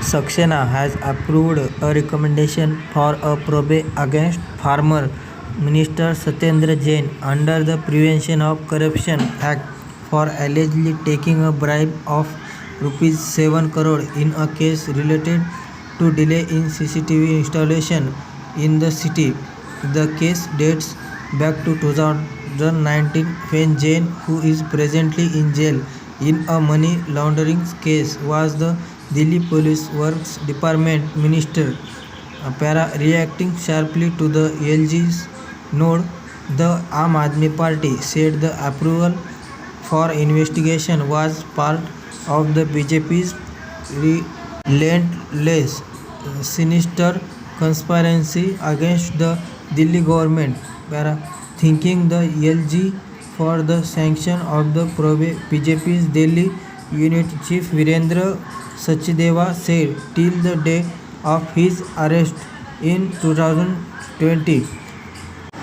Saxena has approved a recommendation for a probe against former Minister Satyendra Jain under the Prevention of Corruption Act for allegedly taking a bribe of rupees 7 crore in a case related to delay in CCTV installation in the city. The case dates back to 2019 when Jain, who is presently in jail in a money laundering case, was the Delhi Police Works Department Minister. Reacting sharply to the LG's nod, the Aam Aadmi Party said the approval for investigation was part of the BJP's relentless, sinister conspiracy against the Delhi government. Thanking the LG for the sanction of the probe, BJP's Delhi unit chief Virendra Sachdeva said till the day of his arrest in 2020.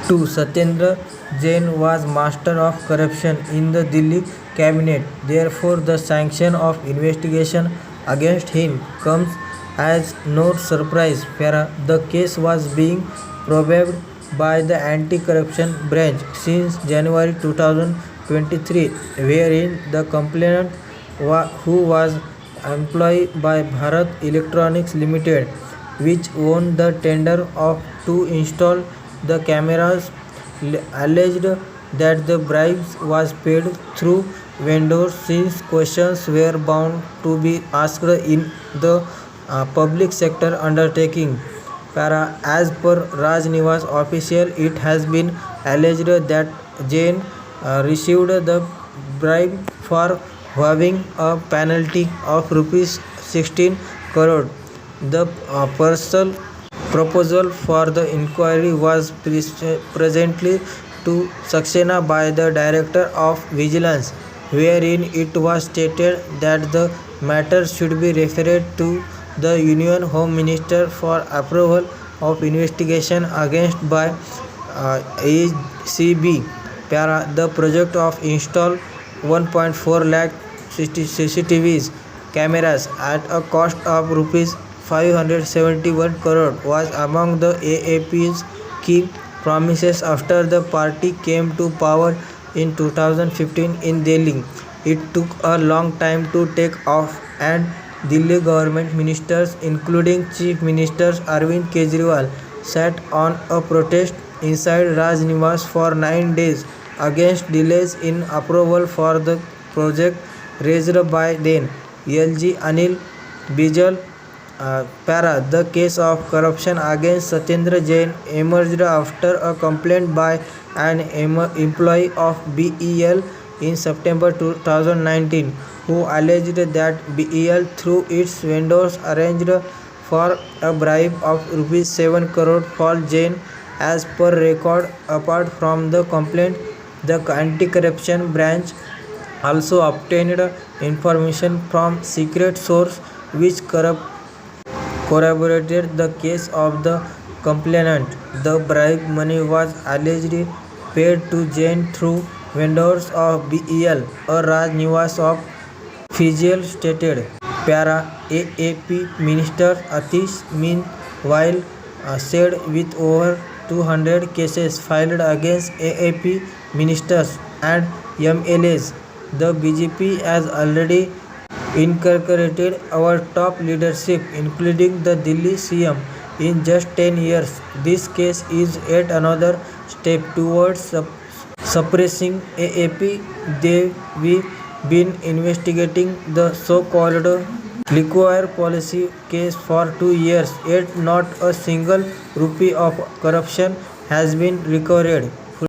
2. Satyendra Jain was master of corruption in the Delhi cabinet. Therefore, the sanction of investigation against him comes as no surprise. The case was being probed by the anti-corruption branch since January 2023, wherein the complainant, who was employed by Bharat Electronics Limited, which won the tender to install the cameras, alleged that the bribes was paid through vendors since questions were bound to be asked in the public sector undertaking. As per Raj Niwas official, it has been alleged that Jain received the bribe for waiving a penalty of rupees 16 crore. The parcel proposal for the inquiry was presently to Saxena by the Director of Vigilance, wherein it was stated that the matter should be referred to the Union Home Minister for approval of investigation against by ACB. The project of install 1.4 lakh CCTVs cameras at a cost of rupees 571 crore was among the AAP's key promises after the party came to power in 2015 in Delhi. It took a long time to take off, and Delhi government ministers, including Chief Minister Arvind Kejriwal, sat on a protest inside Raj Niwas for 9 days against delays in approval for the project raised by then LG Anil Bijal. The case of corruption against Satyendra Jain emerged after a complaint by an employee of BEL in September 2019, who alleged that BEL through its vendors arranged for a bribe of rupees 7 crore for Jain. As per record, apart from the complaint, the anti-corruption branch also obtained information from secret source which corroborated the case of the complainant. The bribe money was allegedly paid to Jain through vendors of BEL, a Raj Niwas of Fijal stated. AAP Minister Atish meanwhile said with over 200 cases filed against AAP ministers and MLAs, the BJP has already incarcerated our top leadership, including the Delhi CM, in just 10 years. This case is yet another step towards suppressing AAP. We've been investigating the so-called liquor policy case for 2 years, yet not a single rupee of corruption has been recovered.